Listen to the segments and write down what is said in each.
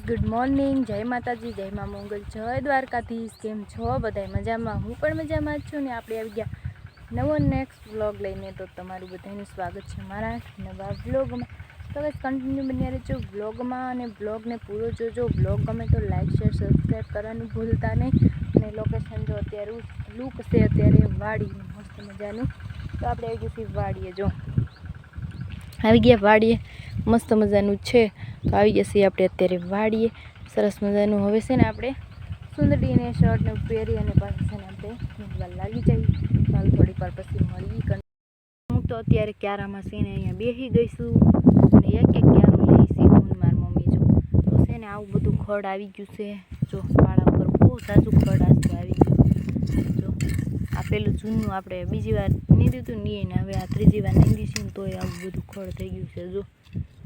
Good morning, જય માતાજી, જય મા મંગલ, જય દ્વારકાધીશ। કેમ છો બધા? મજામાં? હું પણ મજામાં જ છું ને આપણે આવી ગયા નવો નેક્સ્ટ વ્લોગ લઈને। તો તમારું બધાનું સ્વાગત છે મારા નવા વ્લોગમાં। તો બસ કન્ટિન્યુ બન્યા રહેજો વ્લોગમાં અને વ્લોગને પૂરો જોજો। વ્લોગ ગમે તો લાઈક શેર સબસ્ક્રાઈબ કરવાનું ભૂલતા નહીં। અને લોકેશન જો અત્યારે લુક છે અત્યારે વાડીનું મસ્ત મજાનું। તો આપણે આવી ગયું છીએ વાડીએ, જો આવી ગયા વાડીએ, મસ્ત મજાનું છે। તો આવી જશે આપણે અત્યારે વાડીએ સરસ મજાનું। હવે છે ને આપણે સુંદરીને શર્ટ ને પહેરી અને પાછું છે ને આપણે નીંદવા લાગી જઈએ। ચાલ થોડીક વાર પછી મળી। હું તો અત્યારે ક્યારામાં છે ને અહીંયા બેસી ગઈ છું અને એક એક ક્યારું લઈશી હું મારી મમ્મી। જો તો છે ને આવું બધું ખડ આવી ગયું છે, જો પાળા ઉપર બહુ સાચું ખડ આસતું આવી ગયું। જો આ પેલું જૂનું આપણે બીજી વાર નીંદ્યું હતું ને હવે આ ત્રીજી વાર નીંદીશું ને તોય આવું બધું ખડ થઈ ગયું છે। જો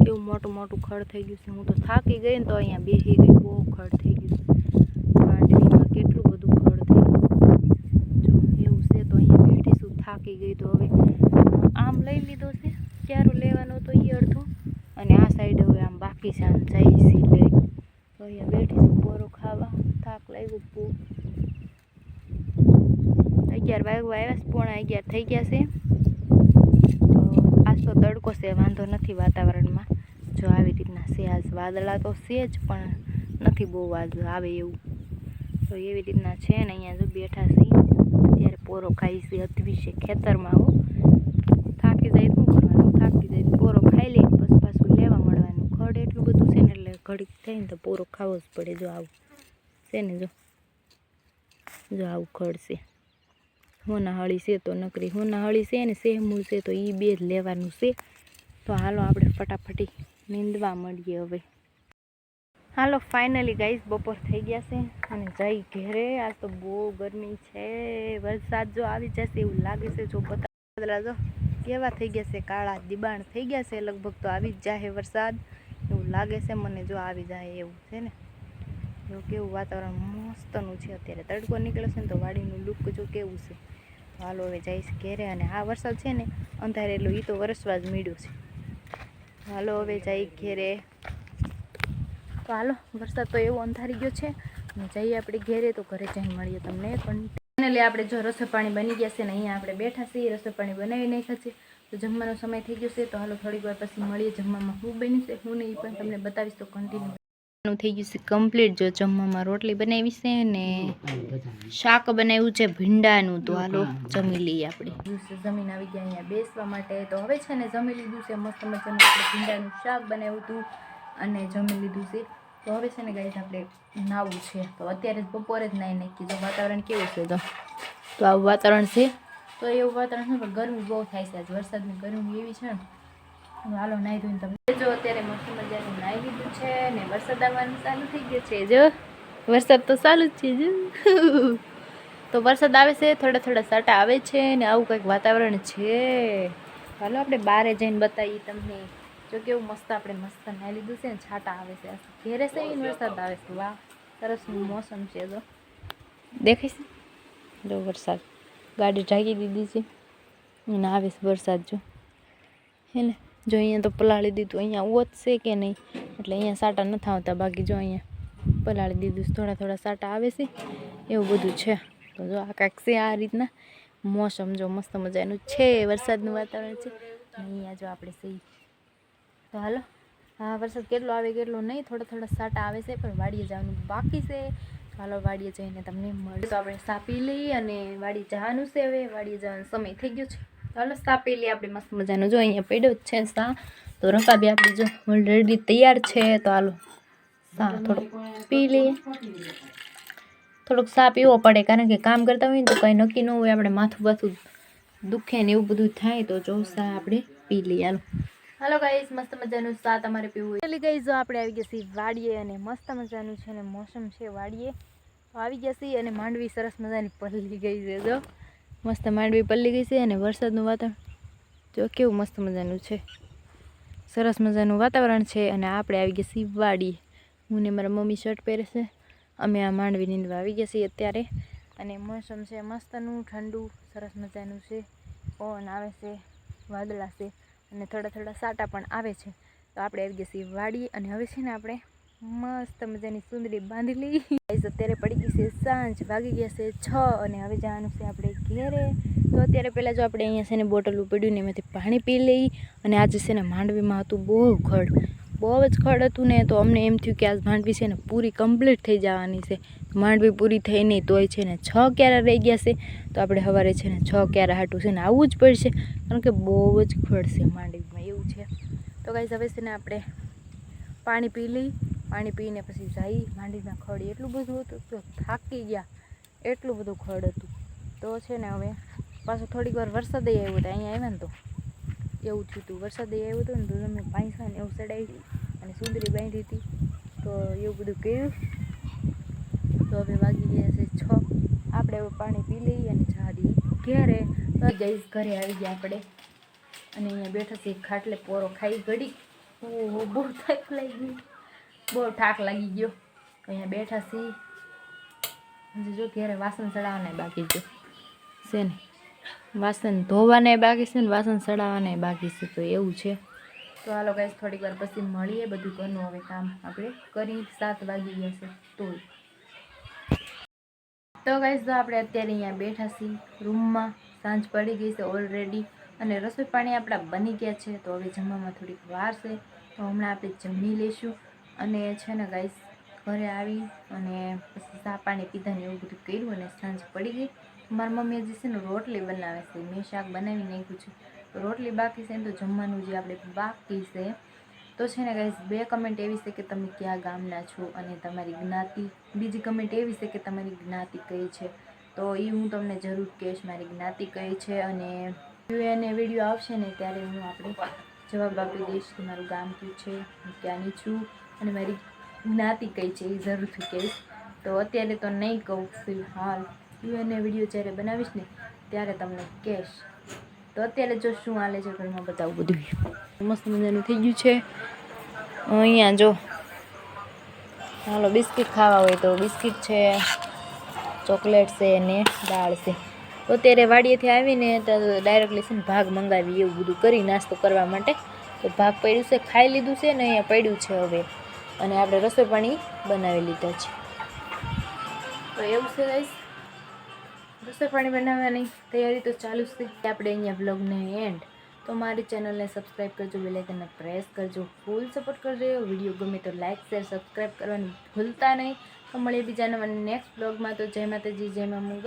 એવું મોટું મોટું ખડ થઈ ગયું છે। હું તો થાકી ગઈ ને તો અહીંયા બેસી ગઈ, બહુ ખડ થઈ ગયું છે। માંડવીમાં કેટલું બધું ખડ થઈ ગયું, જો એવું છે। તો અહીંયા બેઠીશું, થાકી ગઈ તો હવે આમ લઈ લીધો છે ક્યારો લેવાનો તો એ અડધો, અને આ સાઈડ હવે આમ બાકી છે, આમ જઈશી લઈ। તો અહીંયા બેઠીશું પોરો ખાવા, થાક લાગ્યો બહુ। 11 વાગવા આવ્યા છે, પોણા 11 થઈ ગયા છે। તો આજ તો તડકો છે, વાંધો નથી વાતાવરણમાં। જો આવી રીતના છે, આજ વાદળા તો છે જ પણ નથી બહુ આજ આવે એવું। તો એવી રીતના છે ને અહીંયા જો બેઠા છીએ અત્યારે પોરો ખાઈ છે અધવી છે ખેતરમાં। હું થાકી જાય શું કરવાનું, થાકી જાય પોરો ખાઈ લઈએ પછી પાછું લેવા મળવાનું। ખડ એટલું બધું છે ને એટલે ઘડીક થાય ને તો પોરો ખાવો જ પડે। જો આવું છે ને, જો આવું ખડ છે, હોના હળી છે તો નકરી હોના હળી છે ને સેહમૂળ છે તો એ બે જ લેવાનું છે। તો હાલો આપણે ફટાફટી નીંદવા મળીએ હવે। હાલો ફાઇનલી ગાઈસ બપોર થઈ ગયા છે અને જઈ ઘેરે। આજ તો બહુ ગરમી છે, વરસાદ જો આવી જશે એવું લાગે છે। જો બદલા જો કેવા થઈ ગયા છે, કાળા દિબાણ થઈ ગયા છે, લગભગ તો આવી જ જાય વરસાદ એવું લાગે છે મને। જો આવી જાય એવું છે ને, જો કેવું વાતાવરણ મસ્તનું છે અત્યારે। તડકો નીકળે છે ને તો વાડીનું લુક જો કેવું છે। હાલો હવે જઈશ ઘેરે, અને આ વરસાદ છે ને અંધારેલું એ તો વરસવા જ મળ્યું છે। હાલો હવે જઈ ઘેરે। તો હાલો વરસાદ તો એવો અંધારી ગયો છે અને જઈએ આપણે ઘેરે। તો ઘરે જઈને મળીએ તમને। પણ ફાઇનલી આપણે જો રસોઈ પાણી બની ગયા છે ને અહીંયા આપણે બેઠા છીએ, રસોઈ પાણી બનાવી નાખ્યા છે। તો જમવાનો સમય થઈ ગયો છે, તો હાલો થોડીક વાર પછી મળીએ। જમવામાં શું બન્યું છે હું નહીં પણ તમને બતાવીશ। તો કન્ટિન્યુ થઈ ગયું છે કમ્પ્લીટ। જો જમવામાં રોટલી બનાવી છે ને શાક બનાવ્યું છે ભીંડાનું। તો હાલો જમી લઈએ આપણે। જમીન આવી ગયા અહીંયા બેસવા માટે। તો હવે છે ને જમી લીધું છે, મસ્ત મજાનું આપણે ભીંડાનું શાક બનાવ્યું હતું અને જમી લીધું છે। તો હવે છે ને ગાઈસ આપણે નાવું છે, તો અત્યારે જ બપોરે જ નાહી નાખી। જો વાતાવરણ કેવું છે, તો આવું વાતાવરણ છે। તો એવું વાતાવરણ છે પણ ગરમી બહુ થાય છે, આજ વરસાદની ગરમી એવી છે ને। હાલો નાહી ધોઈને તમે જો અત્યારે મસ્ત મજાનું નાહી લીધું છે ને વરસાદ આવવાનું ચાલુ થઈ ગયો છે। જો વરસાદ તો ચાલુ જ છે, જો તો વરસાદ આવે છે, થોડા થોડા સાટા આવે છે ને આવું કંઈક વાતાવરણ છે। હાલો આપણે બહાર જઈને બતાવીએ તમને। જો કેવું મસ્ત આપણે મસ્ત નાહી લીધું છે ને છાટા આવે છે, ઘેરે છે ને વરસાદ આવે છે। વાહ સરસ મોસમ છે, જો દેખાય છે, જો વરસાદ ગાડી ઢાંકી દીધી છે અને આવે છે વરસાદ જો હે ને। જો અહીંયા તો પલાળી દીધું, અહીંયા ઓત છે કે નહીં એટલે અહીંયા સાટા નથી આવતા, બાકી જો અહીંયા પલાળી દીધું છે, થોડા થોડા સાટા આવે છે એવું બધું છે। તો જો આ કાંઈક છે આ રીતના મોસમ, જો મસ્ત મજાનું છે, વરસાદનું વાતાવરણ છે। અહીંયા જો આપણે સહી તો હાલો હા વરસાદ કેટલો આવે કેટલો નહીં, થોડા થોડા સાટા આવે છે પણ વાડીએ જવાનું બાકી છે। હાલો વાડીએ જઈને તમને મળે। તો આપણે સા પી લઈએ અને વાડીએ જવાનું છે, હવે વાડીએ જવાનો સમય થઈ ગયો છે। હાલો સા પી લઈએ આપણે મસ્ત મજાનો। જો અહીંયા પડ્યો જ છે સા, તો રકાબી આપણી જો ઓલરેડી તૈયાર છે। તો હાલો સા થોડોક પી લઈએ। થોડોક સા પીવો પડે કારણ કે કામ કરતા હોય ને તો કંઈ નક્કી ન હોય, આપણે માથું બાથું દુખે ને એવું બધું થાય। તો જો સા આપણે પી લઈએ। હાલો ગાઈસ મસ્ત મજાનું સા તમારે પીવું હોય ગાઈસ જો આપણે આવી ગયા છીએ વાડીએ અને મસ્ત મજાનું છે ને મોસમ છે વાડીએ। તો આવી ગયા છીએ અને માંડવી સરસ મજાની પલળી ગઈ છે, જો મસ્ત માંડવી પલળી ગઈ છે અને વરસાદનું વાતાવરણ જો કેવું મસ્ત મજાનું છે, સરસ મજાનું વાતાવરણ છે। અને આપણે આવી ગયા છીએ વાડીએ, હું ને મારા મમ્મી શર્ટ પહેરે છે, અમે આ માંડવી નીંદવા આવી ગયા છીએ અત્યારે। અને મોસમ છે મસ્તનું ઠંડુ સરસ મજાનું છે, પવન આવે છે, વાદળા છે અને થોડા થોડા સાટા પણ આવે છે। તો આપણે આવી ગયા છીએ વાડીએ અને હવે છે ને આપણે મસ્ત મજાની સુંદરી બાંધી લઈ. અત્યારે પડી ગઈ છે સાંજ, વાગી ગયા છે 6 અને હવે જવાનું છે આપણે ઘેરે. તો અત્યારે પહેલાં જો આપણે અહીંયા છે ને બોટલ પડ્યું ને એમાંથી પાણી પી લઈ. અને આજે છે ને માંડવીમાં હતું બહુ જ ખડ હતું ને, તો અમને એમ થયું કે આજ માંડવી છે ને પૂરી કમ્પ્લીટ થઈ જવાની છે. માંડવી પૂરી થઈ નહીં તોય છે ને 6 ક્યારા રહી ગયા છે. તો આપણે સવારે છે ને 6 ક્યારા હાટું છે ને આવવું જ પડશે, કારણ કે બહુ જ ખડ છે માંડવીમાં, એવું છે. તો ગાઈસ હવે છે ને આપણે પાણી પી લઈ. પાણી પીને પછી જઈ. માંડવીમાં ખડ એટલું બધું હતું તો થાકી ગયા, એટલું બધું ખડ હતું. તો છે ને હવે પાછું થોડીક વાર વરસાદ આવ્યો હતો અહીંયા આવ્યા ને, તો એવું થયું હતું. વરસાદ આવ્યો હતો ને તો તમે પાંચસા ને એવું ચડાવી અને સુંદરી બાંધી હતી, તો એવું બધું કર્યું. તો હવે વાગી ગયા છે 6. આપણે હવે પાણી પી લઈએ અને જાદી ઘેરે. તો ગઈશ ઘરે આવી ગયા આપણે અને અહીંયા બેઠા છે ખાટલે પોરો ખાઈ ઘડી. ઓહો બહુ થાક લાગી ગઈ, બહુ થાક લાગી ગયો. અહીંયા બેઠા છીએ. જો ઘેરે વાસણ ચડાવવાના બાકી છે ને, વાસણ ધોવાના બાકી છે ને વાસણ ચડાવવાના બાકી છે, તો એવું છે. તો હાલો ગાઈસ થોડીક વાર પછી મળીએ. બધું ઘરનું હવે કામ આપણે કરી. 7 વાગી ગયા છે તો ગાઈસ તો આપણે અત્યારે અહીંયા બેઠા છીએ રૂમમાં. સાંજ પડી ગઈ છે ઓલરેડી અને રસોઈ પાણી આપણા બની ગયા છે. તો હવે જમવામાં થોડીક વાર છે, તો હમણાં આપણે જમી લઈશું. અને છે ને ગાઈસ ઘરે આવી અને પછી ચા પાણી પીધા ને એવું બધું કર્યું અને સાંજ પડી ગઈ. મારી મમ્મી હજી છે ને રોટલી બનાવે છે, મેં શાક બનાવી નાખ્યું છે. તો રોટલી બાકી છે ને તો જમવાનું જે આપણે બાકી છે. તો છે ને ગાઈસ 2 કમેન્ટ એવી છે કે તમે કયા ગામના છો અને તમારી જ્ઞાતિ. બીજી કમેન્ટ એવી છે કે તમારી જ્ઞાતિ કઈ છે, તો એ હું તમને જરૂર કહીશ મારી જ્ઞાતિ કઈ છે. અને એને વિડીયો આવશે ને ત્યારે હું આપણે જવાબ આપી દઈશ કે મારું ગામ કયું છે, હું ક્યાંની છું અને મારી જ્ઞાતિ કઈ છે એ જરૂરથી કહીશ. તો અત્યારે તો નહીં કહું, ફિલહાલ એને વિડીયો જ્યારે બનાવીશ ને ત્યારે તમને કહીશ. તો અત્યારે જો શું હાલે છે ઘરમાં બતાવું બધું. મસ્ત મજાનું થઈ ગયું છે. અહીંયા જો હાલો બિસ્કિટ ખાવા હોય તો બિસ્કિટ છે, ચોકલેટ છે ને દાળ છે. તો અત્યારે વાડીએથી આવીને તો ડાયરેક્ટલી છે ને ભાગ મંગાવી એવું બધું કરી નાસ્તો કરવા માટે. તો ભાગ પડ્યું છે, ખાઈ લીધું છે ને અહીંયા પડ્યું છે હવે. અને આપણે રસોઈ પાણી બનાવી લીધા છે. તો એવું છે ગાઈસ, રસોઈ પાણી બનાવવાની તૈયારી તો ચાલુ જ છે. આપણે અહીંયા બ્લોગને એન્ડ. તો મારી ચેનલને સબસ્ક્રાઈબ કરજો, બેલ આઇકનને પ્રેસ કરજો, ફૂલ સપોર્ટ કરજો. વિડીયો ગમે તો લાઇક શેર સબસ્ક્રાઈબ કરવાનું ભૂલતા નહીં. તો મળીએ બીજા નવા નેક્સ્ટ બ્લોગમાં. તો જય માતાજી, જય મા મંગલ.